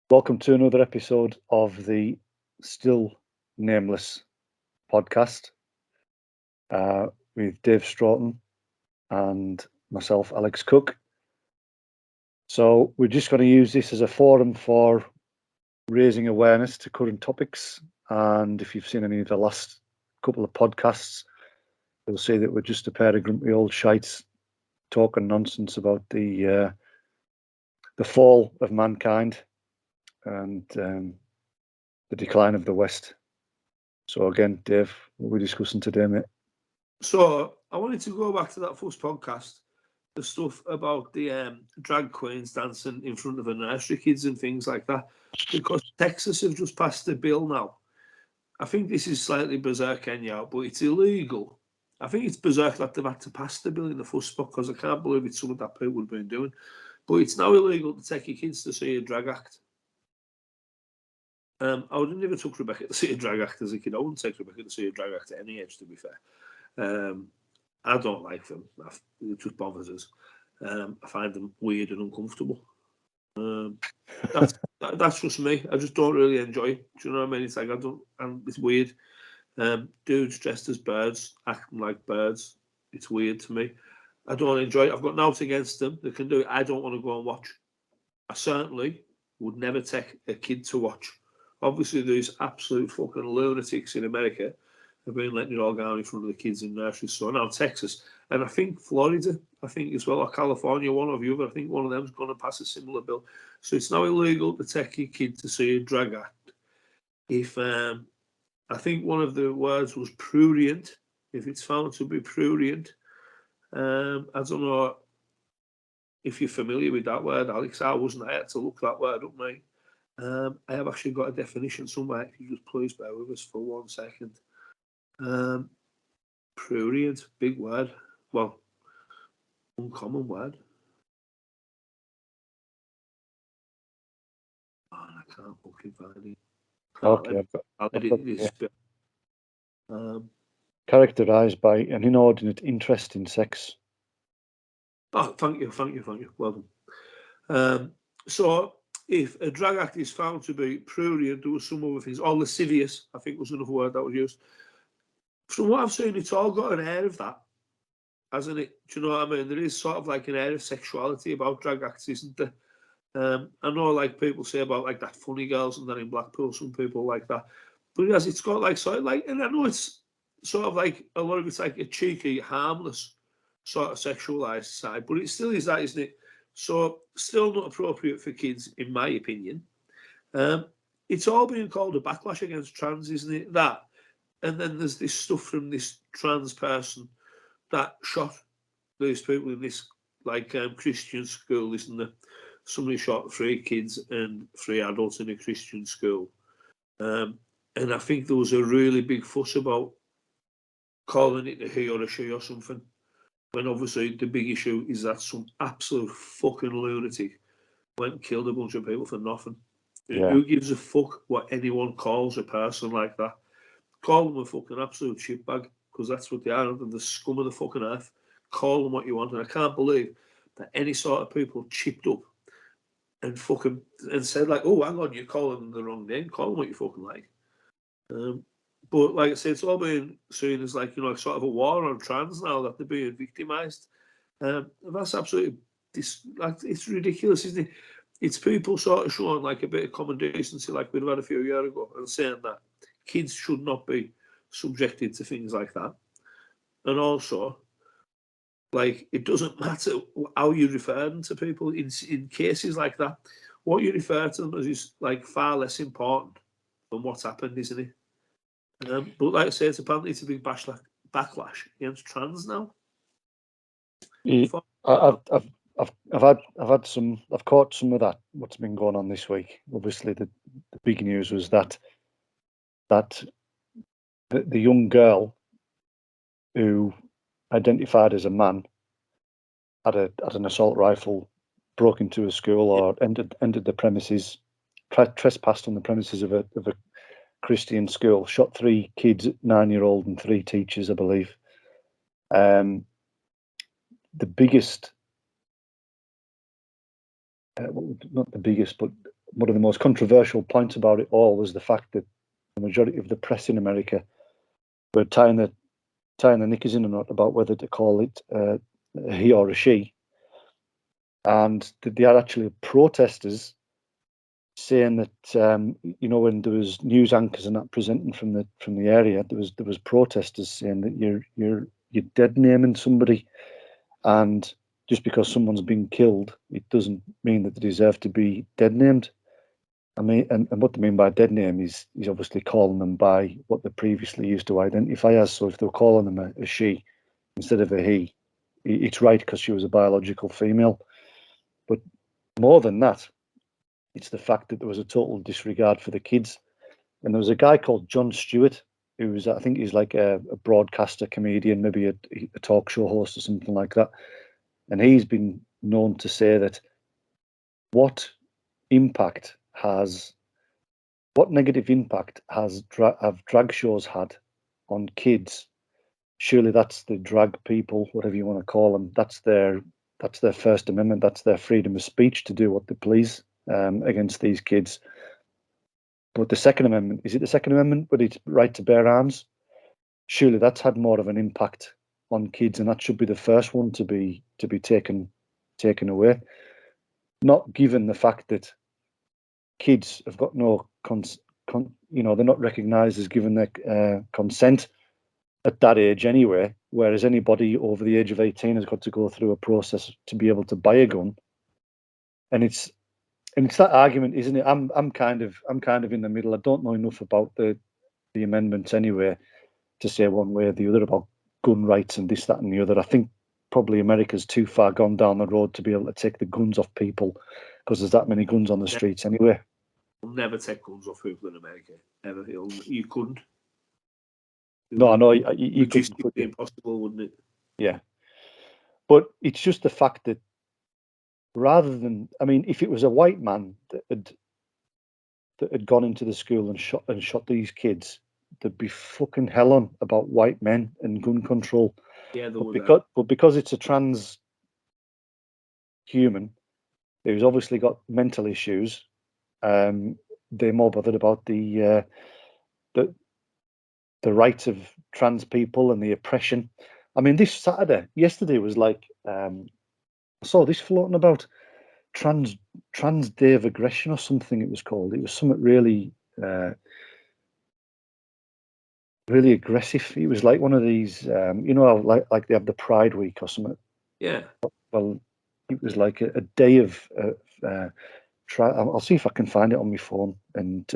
Welcome to another episode of the still nameless podcast with Dave Stroughton and myself, Alex Cook. So we're just going to use this as a forum for raising awareness to current topics. And if you've seen any of the last couple of podcasts, you'll see that we're just a pair of grumpy old shites talking nonsense about the fall of mankind and the decline of the West. So again, Dave, what are we discussing today, mate? So I wanted to go back to that first podcast, the stuff about the drag queens dancing in front of the nursery kids and things like that, because Texas have just passed a bill now. I think this is slightly berserk anyhow, but it's illegal. I think it's berserk that they've had to pass the bill in the first spot because I can't believe it's something that people have been doing. But it's now illegal to take your kids to see a drag act. I would have never took Rebecca to see a drag act as a kid. I wouldn't take Rebecca to see a drag act at any age, to be fair. I don't like them. It just bothers us. I find them weird and uncomfortable. That's just me. I just don't really enjoy it. Do you know what I mean? It's like I don't, and it's weird. Dudes dressed as birds, acting like birds. It's weird to me. I don't enjoy it. I've got nothing against them. They can do it. I don't want to go and watch. I certainly would never take a kid to watch. Obviously, there's absolute fucking lunatics in America have been letting it all go in front of the kids in nurseries. So now Texas, and I think Florida, I think as well, or California, one or the other. I think one of them's going to pass a similar bill. So it's now illegal to take your kid to see a drag act. If I think one of the words was prurient, if it's found to be prurient, I don't know if you're familiar with that word, Alex. I wasn't. I had to look that word up, mate. I have actually got a definition somewhere. If you just please bear with us for 1 second. Prurient, big word. Well, uncommon word. Oh, I can't fucking find it. Okay, I'll I've edit got this bit. characterized by an inordinate interest in sex. Oh, thank you. Well done. So, if a drag act is found to be prurient, there was some other things, or lascivious, I think was another word that was used. From what I've seen, it's all got an air of that, hasn't it? Do you know what I mean? There is sort of like an air of sexuality about drag acts, isn't there? I know, like people say about like that funny girls and that in Blackpool, some people like that, but yes, it's got like sort of like, and I know it's sort of like a lot of it's like a cheeky, harmless sort of sexualized side, but it still is that, isn't it? So still not appropriate for kids, in my opinion. Um, it's all being called a backlash against trans, isn't it? That, and then there's this stuff from this trans person that shot these people in this like Christian school, isn't there? Somebody shot 3 kids and 3 adults in a Christian school. Um, and I think there was a really big fuss about calling it a he or a she or something. When obviously the big issue is that some absolute fucking lunatic went and killed a bunch of people for nothing. Yeah, Who gives a fuck what anyone calls a person like that? Call them a fucking absolute shitbag, because that's what they are. They're the scum of the fucking earth. Call them what you want. And I can't believe that any sort of people chipped up and fucking and said like, "Oh, hang on, you're calling them the wrong name. Call them what you fucking like." Um, but like I said, it's all being seen as like sort of a war on trans now that they're being victimised. And that's absolutely like it's ridiculous, isn't it? It's people sort of showing like a bit of common decency, like we've had a few years ago, and saying that kids should not be subjected to things like that. And also, like it doesn't matter how you refer them to people in cases like that. What you refer to them as is like far less important than what's happened, isn't it? But like I say, it's apparently it's a big backlash against trans now. I, Thought that I've, I've, I've had some, I've caught some of that. What's been going on this week? Obviously, the big news was that the young girl who identified as a man had an assault rifle, broke into a school yeah, or entered the premises, trespassed on the premises of a Christian school, shot 3 kids, 9-year-old and 3 teachers, I believe. Um, the biggest, not the biggest, but one of the most controversial points about it all was the fact that the majority of the press in America were tying the knickers in a knot about whether to call it a he or a she, and they had actually protesters saying that when there was news anchors and that presenting from the area, there was protesters saying that you're dead naming somebody, and just because someone's been killed, it doesn't mean that they deserve to be dead named. I mean, and what they mean by dead name is obviously calling them by what they previously used to identify as. So if they were calling them a she instead of a he, it's right because she was a biological female. But more than that, it's the fact that there was a total disregard for the kids. And there was a guy called Jon Stewart, who was, I think he's like a broadcaster, comedian, maybe a talk show host or something like that. And he's been known to say that what negative impact have drag shows had on kids? Surely that's the drag people, whatever you want to call them. That's their First Amendment. That's their freedom of speech to do what they please against these kids. But the Second Amendment, is it the Second Amendment with its right to bear arms? Surely that's had more of an impact on kids, and that should be the first one to be taken away. Not given the fact that kids have got no they're not recognised as given their consent at that age anyway, whereas anybody over the age of 18 has got to go through a process to be able to buy a gun. And it's that argument, isn't it? I'm kind of in the middle. I don't know enough about the amendments anyway to say one way or the other about gun rights and this, that, and the other. I think probably America's too far gone down the road to be able to take the guns off people because there's that many guns on the streets anyway. We'll never take guns off people in America, ever. You couldn't. No, I know you couldn't. Logistically impossible, wouldn't it? Yeah, but it's just the fact that rather than, I mean, if it was a white man that had gone into the school and shot these kids, there'd be fucking hell on about white men and gun control. Yeah, but because it's a trans human who's obviously got mental issues, they're more bothered about the rights of trans people and the oppression. I mean, yesterday was like, I saw this floating about trans day of aggression or something. It was called. It was something really really aggressive. It was like one of these, like they have the Pride Week or something. Yeah. Well, it was like a day of. I'll see if I can find it on my phone. And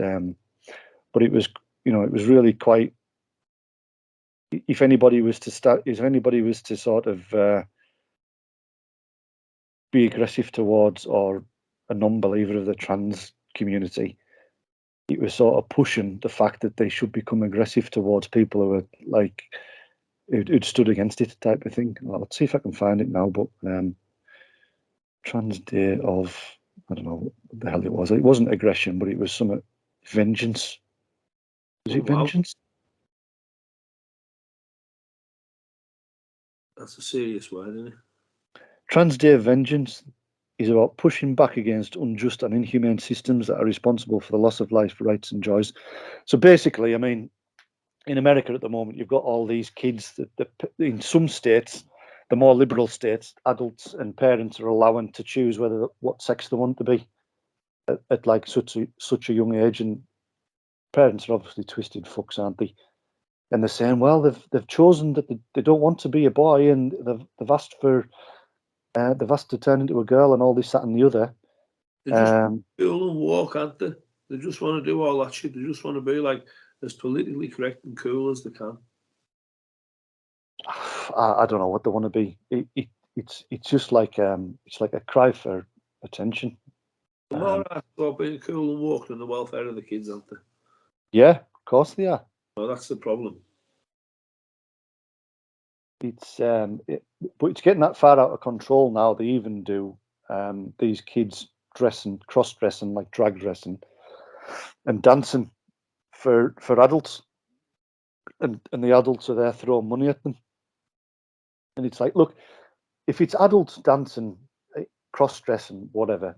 but it was, it was really quite. If anybody was to sort of be aggressive towards or a non-believer of the trans community, it was sort of pushing the fact that they should become aggressive towards people who are like who'd stood against it, type of thing. Let's see if I can find it now. But trans day of, I don't know what the hell it was. It wasn't aggression, but it was some vengeance. Was it vengeance? That's a serious word, isn't it? Trans Day of Vengeance is about pushing back against unjust and inhumane systems that are responsible for the loss of life, rights, and joys. So basically, I mean, in America at the moment, you've got all these kids that in some states, the more liberal states, adults and parents are allowing to choose what sex they want to be at like such a young age, and parents are obviously twisted fucks, aren't they? And they're saying, well, they've chosen that they don't want to be a boy, and they've asked to turn into a girl, and all this, that, and the other. They just cool and walk, aren't they? They just want to do all that shit. They just want to be like as politically correct and cool as they can. I don't know what they want to be. It's just like it's like a cry for attention. They're more about being cool and walk than the welfare of the kids, aren't they? Yeah, of course they are. Well, that's the problem. But it's getting that far out of control now. They even do these kids cross-dressing, like drag dressing, and dancing for adults, and the adults are there throwing money at them. And it's like, look, if it's adults dancing, cross-dressing, whatever,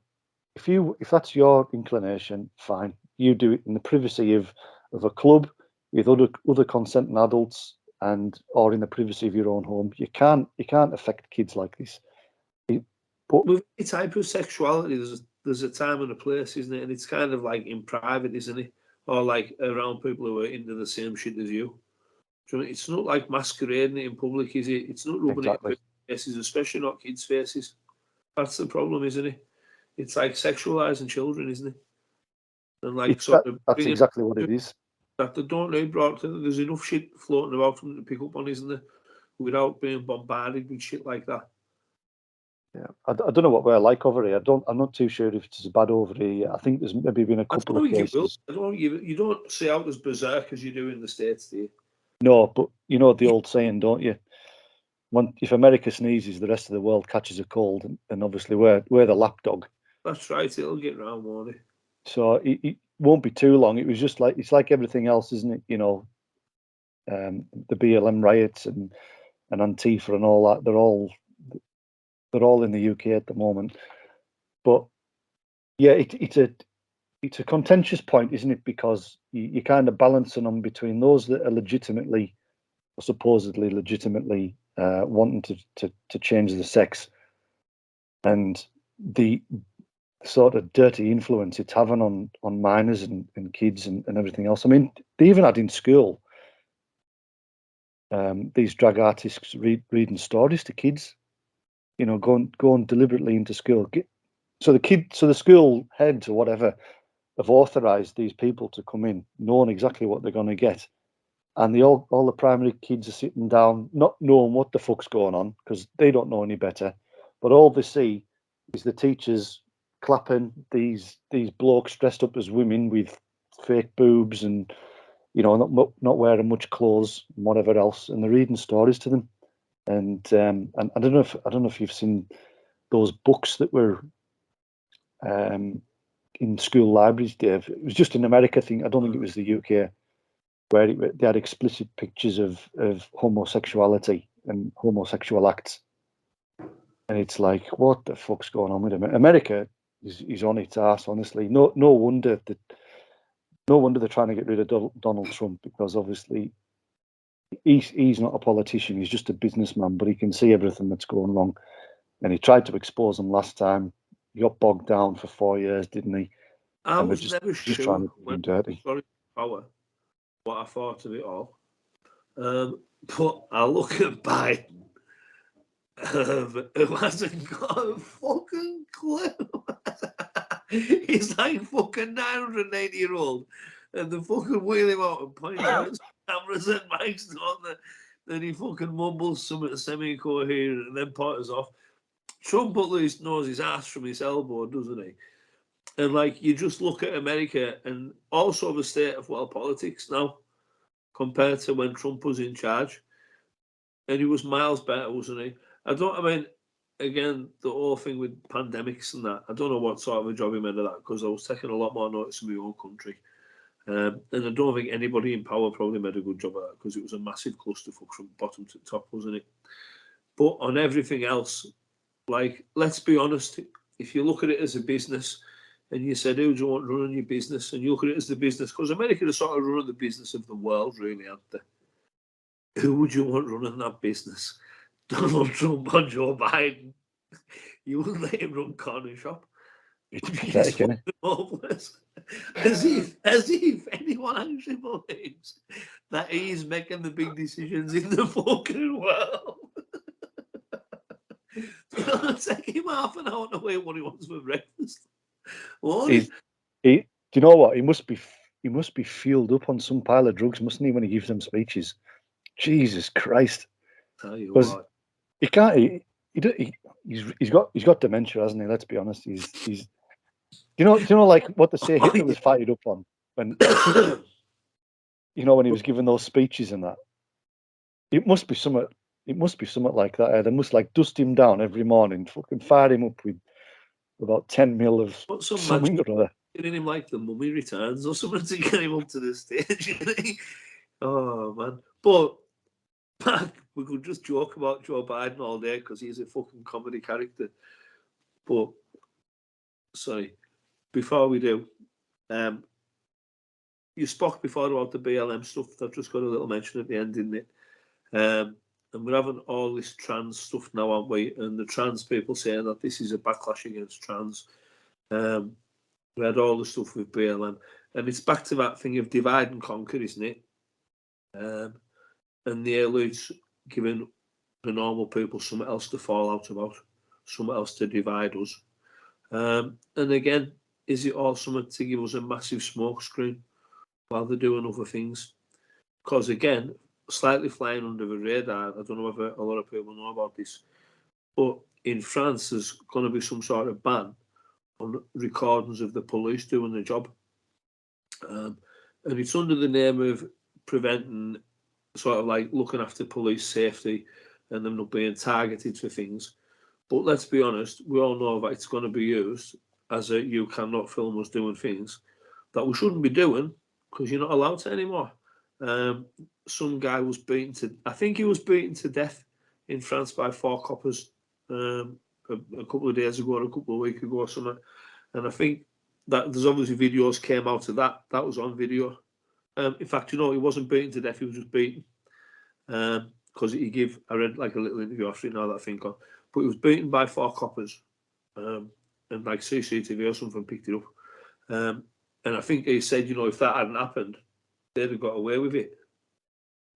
if that's your inclination, fine. You do it in the privacy of a club with other consenting adults, and or in the privacy of your own home. You can't affect kids like this. But with any type of sexuality, there's a time and a place, isn't it? And it's kind of like in private, isn't it? Or like around people who are into the same shit as you. Do you know, it's not like masquerading it in public, is it? It's not rubbing it in exactly, faces, especially not kids' faces. That's the problem, isn't it? It's like sexualizing children, isn't it? And like sort of that's bringing exactly what it is. that they don't need brought to. There's enough shit floating about for them to pick up on, isn't there? Without being bombarded with shit like that. Yeah, I don't know what we're like over here. I'm not too sure if it's as bad over here. I think there's maybe been a couple of cases. I don't think you don't see out as berserk as you do in the States, do you? No, but you know the old saying, don't you? If America sneezes, the rest of the world catches a cold, and obviously we're the lapdog. That's right. It'll get round, won't it? So it won't be too long. It was just like it's like everything else, isn't it? You know, the BLM riots and Antifa and all that. They're all in the UK at the moment. But yeah, it's a contentious point, isn't it? Because you're kind of balancing them between those that are legitimately or supposedly legitimately wanting to change the sex and the sort of dirty influence it's having on minors and kids and everything else. I mean, they even had in school these drag artists reading stories to kids. You know, going deliberately into school. So the school heads or whatever have authorised these people to come in, knowing exactly what they're going to get, and all the primary kids are sitting down, not knowing what the fuck's going on because they don't know any better, but all they see is the teachers clapping these blokes dressed up as women with fake boobs and not wearing much clothes and whatever else, and they're reading stories to them. And I don't know if you've seen those books that were in school libraries, Dave. It was just an America thing. I don't think it was the UK, where they had explicit pictures of homosexuality and homosexual acts. And it's like, what the fuck's going on with America is on its ass, honestly. No wonder they're trying to get rid of Donald Trump, because obviously he's not a politician. He's just a businessman, but he can see everything that's going wrong. And he tried to expose them last time. He got bogged down for 4 years, didn't he? I And they're was just never trying sure to do when him dirty. sorry power what I thought of it all. But I look at Biden, who hasn't got a fucking clue. He's like fucking 980-year-old, and they fucking wheel him out and point him at cameras and mics on the. Then he fucking mumbles something semi-coherent and then potters off. Trump at least knows his ass from his elbow, doesn't he? And like you just look at America and also the state of world politics now compared to when Trump was in charge, and he was miles better, wasn't he? I mean, again, the whole thing with pandemics and that. I don't know what sort of a job he made of that because I was taking a lot more notice of my own country. And I don't think anybody in power probably made a good job of that because it was a massive clusterfuck from bottom to top, wasn't it? But on everything else, like, let's be honest, if you look at it as a business and you said, who do you want running your business? And you look at it as the business, because America is sort of running the business of the world, really, aren't they? Who would you want running that business? Donald Trump or Joe Biden? You wouldn't let him run corner shop. It's pathetic, isn't it? Hopeless. As if anyone actually believes that he's making the big decisions in the fucking world. It'll take him half an hour to wait what he wants for breakfast. Do you know what? He must be fueled up on some pile of drugs, mustn't he, when he gives them speeches? Jesus Christ! Tell you Because what. he can't. He's got dementia, hasn't he? Let's be honest. He's. Do you know like what they say Hitler was fired up on when when he was giving those speeches and that. It must be something. It must be something like that. They must like dust him down every morning, fucking fire him up with about 10 mil of What's some something magic or other. getting him like the Mummy Returns or something to get him up to the stage? Oh man! But we could just joke about Joe Biden all day because he's a fucking comedy character. But sorry, before we do, you spoke before about the BLM stuff. I've just got a little mention at the end, didn't it? And we're having all this trans stuff now, aren't we? And the trans people saying that this is a backlash against trans. We had all the stuff with BLM, and it's back to that thing of divide and conquer, isn't it? And the elites giving the normal people something else to fall out about, something else to divide us. And again, is it all something to give us a massive smoke screen while they're doing other things? Because again, slightly flying under the radar, I don't know whether a lot of people know about this, but in France there's going to be some sort of ban on recordings of the police doing the job. And it's under the name of preventing, sort of like looking after police safety and them not being targeted for things. But let's be honest, we all know that it's going to be used as a you cannot film us doing things that we shouldn't be doing because you're not allowed to anymore. Some guy was beaten to, I think he was beaten to death in France by 4 coppers a couple of days ago or a couple of weeks ago or something. And I think that there's obviously videos came out of that. That was on video. In fact, he wasn't beaten to death, he was just beaten. Because I read like a little interview after it now that I think on. But he was beaten by 4 coppers. And like CCTV or something picked it up. And I think he said, if that hadn't happened, they'd have got away with it.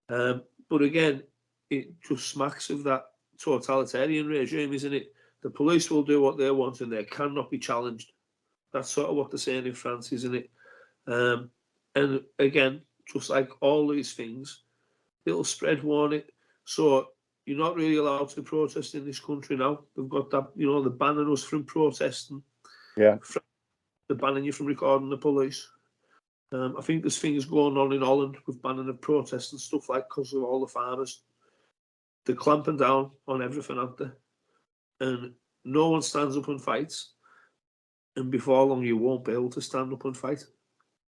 But again, it just smacks of that totalitarian regime, isn't it? The police will do what they want and they cannot be challenged. That's sort of what they're saying in France, isn't it? And again, just like all these things, it'll spread, won't it? So you're not really allowed to protest in this country now. They've got that, they're banning us from protesting. Yeah. They're banning you from recording the police. I think there's things going on in Holland with banning of protests and stuff like because of all the farmers. They're clamping down on everything, aren't they? And no one stands up and fights. And before long, you won't be able to stand up and fight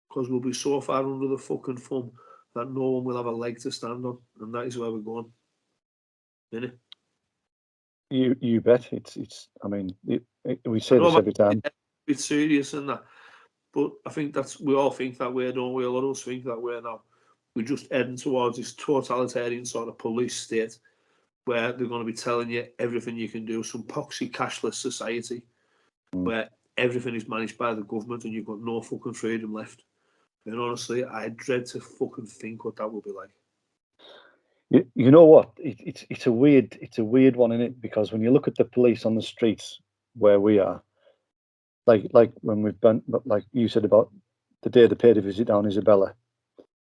because we'll be so far under the fucking thumb that no one will have a leg to stand on, and that is where we're going. Isn't it? You bet. It's. I mean, we say this every time. It's serious and that, but I think we all think that way, don't we? A lot of us think that way now. We're just heading towards this totalitarian sort of police state where they're going to be telling you everything you can do. Some poxy cashless society where everything is managed by the government and you've got no fucking freedom left. And honestly, I dread to fucking think what that will be like. You know what? It's a weird one, isn't it? Because when you look at the police on the streets where we are, like when we've been, like you said about the day they paid a visit down Isabella,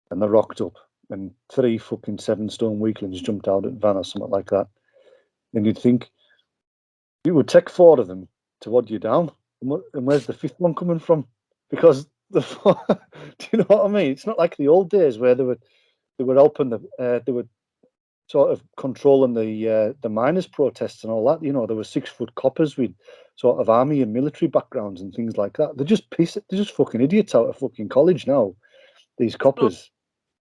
and they rocked up, and 3 fucking 7-stone weaklings jumped out at van or something like that, and you'd think it would take 4 of them to wad you down, and where's the 5th one coming from? Because do you know what I mean? It's not like the old days where they were helping they were sort of controlling the miners' protests and all that. There were 6-foot coppers with sort of army and military backgrounds and things like that. They're just fucking idiots out of fucking college now. These coppers.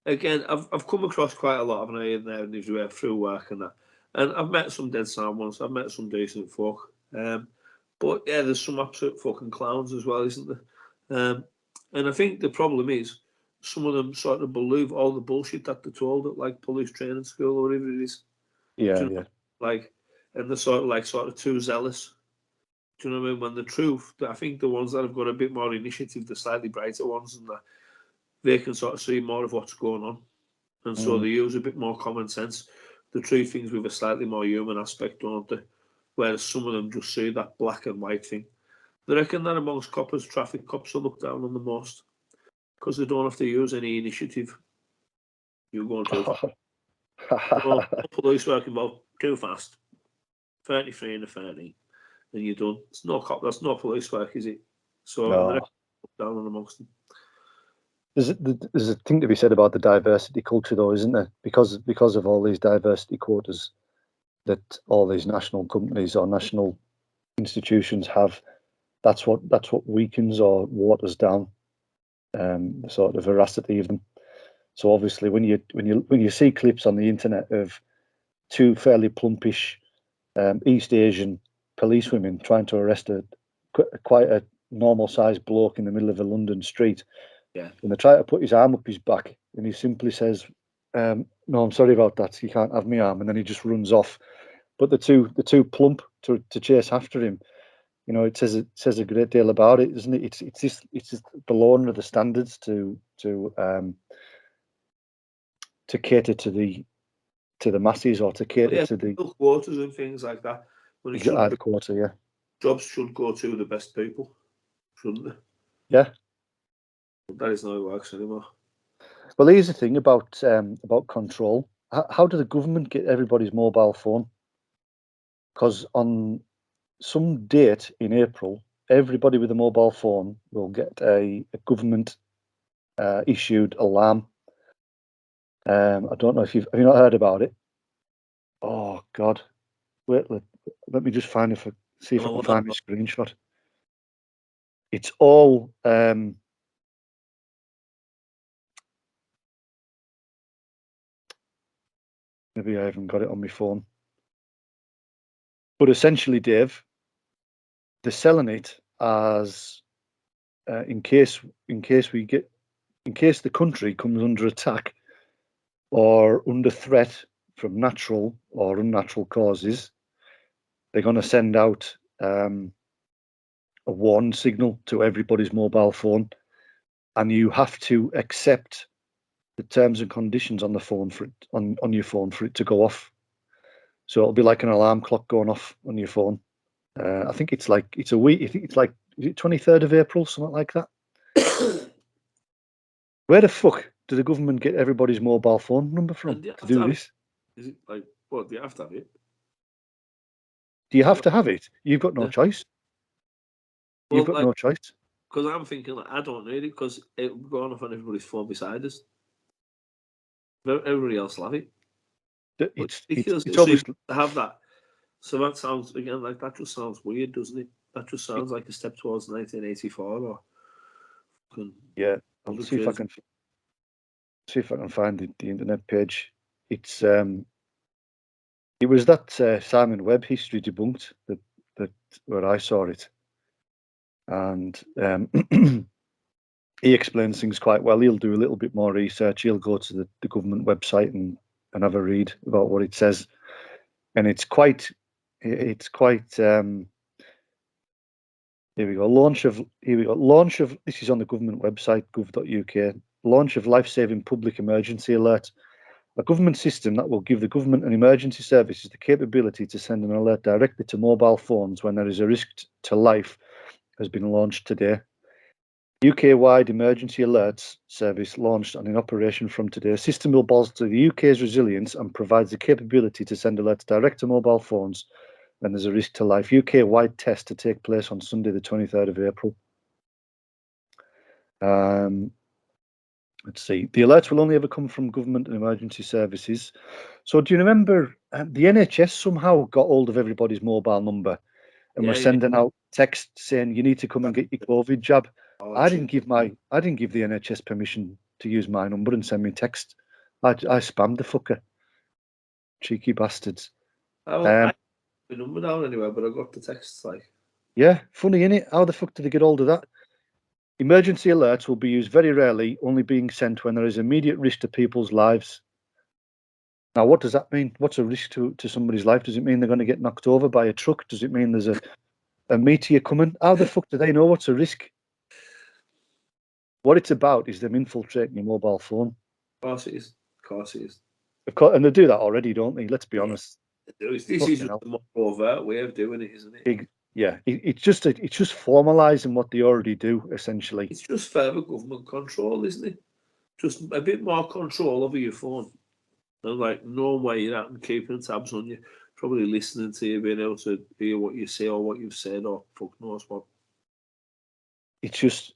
Again, I've come across quite a lot of in there and through work and that, and I've met some dead sound ones. I've met some decent folk. But yeah, there's some absolute fucking clowns as well, isn't there? And I think the problem is some of them sort of believe all the bullshit that they're told at like police training school or whatever it is. Yeah. Like, and they're sort of too zealous. Do you know what I mean? When the truth, I think the ones that have got a bit more initiative, the slightly brighter ones, and that they can sort of see more of what's going on, and so they use a bit more common sense. They treat things with a slightly more human aspect, don't they? Whereas some of them just see that black and white thing. They reckon that amongst coppers, traffic cops are looked down on the most because they don't have to use any initiative. You go to no police work involved, too fast, 33 and a 30, and you're done. It's no cop. That's no police work, is it? So No. they reckon down on amongst them. There's a thing to be said about the diversity culture, though, isn't there? Because of all these diversity quotas that all these national companies or national institutions have, that's what weakens or waters down the sort of veracity of them. So obviously, when you see clips on the internet of 2 fairly plumpish East Asian policewomen trying to arrest quite a normal sized bloke in the middle of a London street. Yeah. And they try to put his arm up his back, and he simply says, "No, I'm sorry about that. You can't have my arm." And then he just runs off. But the two Plump to chase after him. You know, it says a great deal about it, doesn't it? It's just below under the standards to cater to the masses, or to cater to the quotas and things like that. When it should exact quarter. Yeah. Jobs should go to the best people, shouldn't they? Yeah. But that is not how it works anymore. Well, here's the thing about control. How do the government get everybody's mobile phone? Because on some date in April, everybody with a mobile phone will get a government issued alarm. I don't know if have you not heard about it? Oh God! Wait, let me just see if I can find my screenshot. It's all maybe I haven't got it on my phone. But essentially, Dave, they're selling it as in case the country comes under attack or under threat from natural or unnatural causes, they're going to send out a warning signal to everybody's mobile phone, and you have to accept the terms and conditions on the phone on your phone for it to go off. So it'll be like an alarm clock going off on your phone. I think it's a week. I think it's like, is it 23rd of April, something like that. Where the fuck do the government get everybody's mobile phone number from to do this? Is it like, what, do you have to have it? Do you have to have it? You've got no choice. You've got no choice. Because I'm thinking, I don't need it because it will go off on everybody's phone beside us. Everybody else will have it. It's obviously to have that. So that sounds, again, like that just sounds weird, doesn't it? That just sounds like a step towards 1984 or. Yeah, I'll see if I can find the internet page. It was that Simon Webb history debunked that where I saw it, and he explains things quite well. He'll do a little bit more research. He'll go to the government website and have a read about what it says, and it's quite. Here we go. Launch of this is on the government website gov.uk. Launch of life-saving public emergency alert. A government system that will give the government and emergency services the capability to send an alert directly to mobile phones when there is a risk to life has been launched today. UK-wide emergency alerts service launched and in operation from today. A system will bolster the UK's resilience and provides the capability to send alerts direct to mobile phones when there's a risk to life. UK-wide test to take place on Sunday, the 23rd of April. Let's see. The alerts will only ever come from government and emergency services. So do you remember the NHS somehow got hold of everybody's mobile number and were sending out texts saying you need to come and get your COVID jab? I didn't give the NHS permission to use my number and send me text. I spammed the fucker. Cheeky bastards. I have my number down anyway, but I got the texts like. Yeah, funny, innit? How the fuck did they get hold of that? Emergency alerts will be used very rarely, only being sent when there is immediate risk to people's lives. Now, what does that mean? What's a risk to somebody's life? Does it mean they're going to get knocked over by a truck? Does it mean there's a meteor coming? How the fuck do they know what's a risk? What it's about is them infiltrating your mobile phone. Of course it is. Of course, and they do that already, don't they? Let's be honest. This is just a more overt way of doing it, isn't it? It's just formalising what they already do, essentially. It's just further government control, isn't it? Just a bit more control over your phone. And like knowing where you're at and keeping tabs on you, probably listening to you, being able to hear what you say or what you've said or fuck knows what. It's just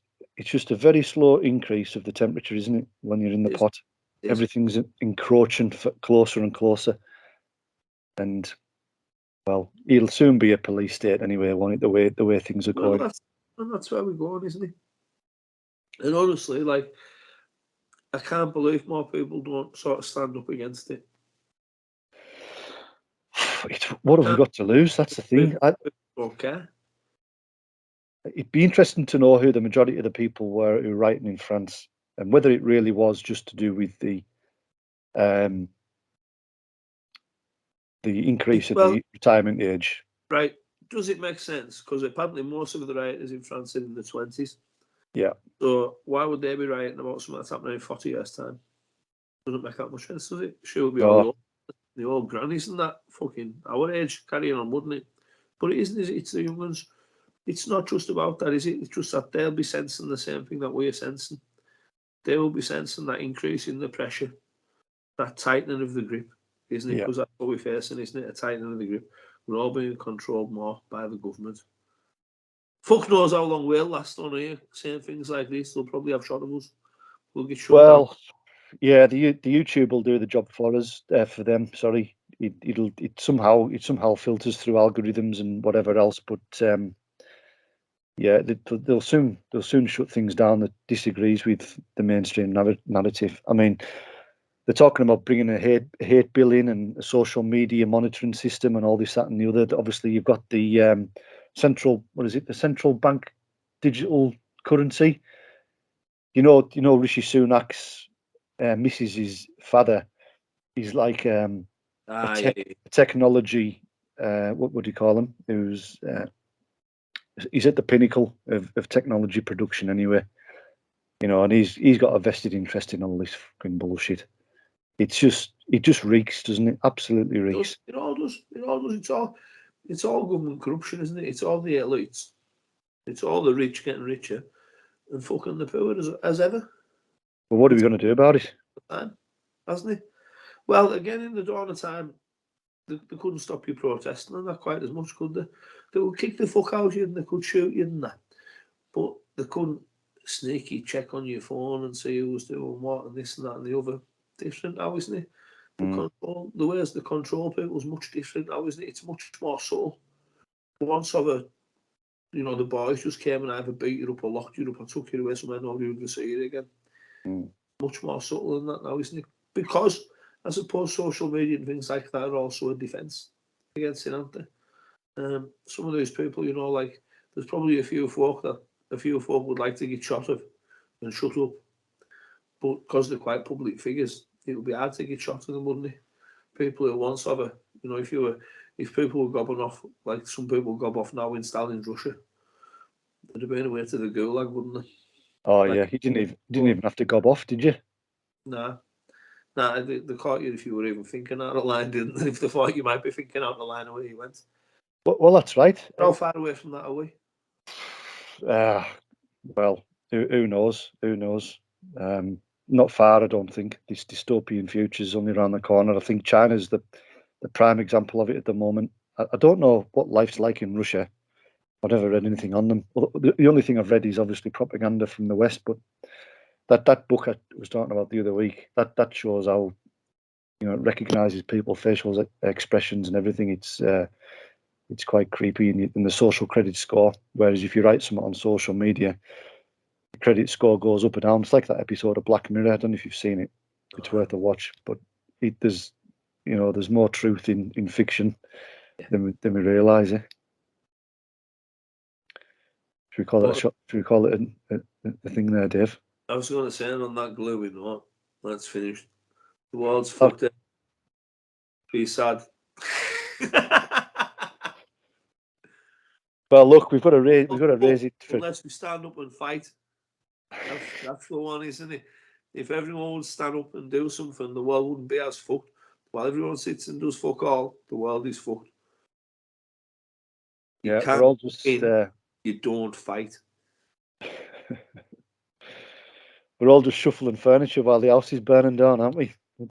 a very slow increase of the temperature, isn't it? When you're in the pot, everything's encroaching closer and closer. And well, it'll soon be a police state anyway, won't it? The way things are going. That's where we're going, isn't it? And honestly, like, I can't believe more people don't sort of stand up against it. What have we got to lose? That's the thing. Okay. it'd be interesting to know who the majority of the people were who were writing in France, and whether it really was just to do with the increase of the retirement age. Right. Does it make sense? Because apparently most of the writers in France are in the 20s. Yeah. So why would they be writing about something that's happening in 40 years' time? Doesn't make that much sense, does it? Sure, it'll be all the old grannies and that fucking our age carrying on, wouldn't it? But it isn't, is it? It's the young ones. It's not just about that, is it? It's just that they'll be sensing the same thing that we're sensing. They will be sensing that increase in the pressure, that tightening of the grip, isn't it? Because that's what we're facing, isn't it? A tightening of the grip. We're all being controlled more by the government. Fuck knows how long we'll last on here saying things like this. They'll probably have shot of us. We'll get shut down. Yeah, the YouTube will do the job for us, for them. Sorry, it somehow filters through algorithms and whatever else. But yeah, they'll soon shut things down that disagrees with the mainstream narrative. I mean, they're talking about bringing a hate bill in and a social media monitoring system and all this, that, and the other. Obviously, you've got the the central bank digital currency. You know, Rishi Sunak's Mrs.'s father is like a technology. What would you call him? He's at the pinnacle of technology production anyway. You know, and he's got a vested interest in all this fucking bullshit. It just reeks, doesn't it? Absolutely reeks. It all does. It's all government corruption, isn't it? It's all the elites. It's all the rich getting richer and fucking the poor as ever. Well, what are we going to do about it? Hasn't it? Well, again, in the dawn of time, they couldn't stop you protesting and not quite as much, could they? They would kick the fuck out of you and they could shoot you and that. But they couldn't sneaky check on your phone and see who was doing what and this and that and the other. Different now, isn't it? The ways they control people is much different now, isn't it? It's much more subtle. Once the boys just came and either beat you up or locked you up or took you away somewhere, nobody would see you again. Much more subtle than that now, isn't it? Because I suppose social media and things like that are also a defence against it, aren't they? Some of those people, like there's probably a few folk would like to get shot of and shut up, but because they're quite public figures, it would be hard to get shot of them, wouldn't it? People who once have if people were gobbing off like some people gob off now in Stalin's Russia, they'd have been away to the gulag, wouldn't they? Oh yeah, you didn't even have to gob off, did you? Nah, they caught you if you were even thinking out of line, didn't they? If they thought you might be thinking out of line of where you went. Well, that's right. How far away from that are we? Well, who knows? Who knows? Not far, I don't think. This dystopian future is only around the corner. I think China's the prime example of it at the moment. I don't know what life's like in Russia. I've never read anything on them. The only thing I've read is obviously propaganda from the West. But that book I was talking about the other week, that shows how it recognizes people's facial expressions and everything. It's quite creepy in the social credit score. Whereas if you write something on social media, the credit score goes up and down. It's like that episode of Black Mirror. I don't know if you've seen it. It's worth a watch. But there's more truth in fiction than we realise. Should we call it a shot? Should we call it a thing there, Dave? I was going to say, on that gloomy note, that's finished. The world's fucked up. Be sad. Well, look, we've got to raise it. Unless we stand up and fight. That's the one, isn't it? If everyone would stand up and do something, the world wouldn't be as fucked. While everyone sits and does fuck all, the world is fucked. Yeah, we're all just. You don't fight. We're all just shuffling furniture while the house is burning down, aren't we?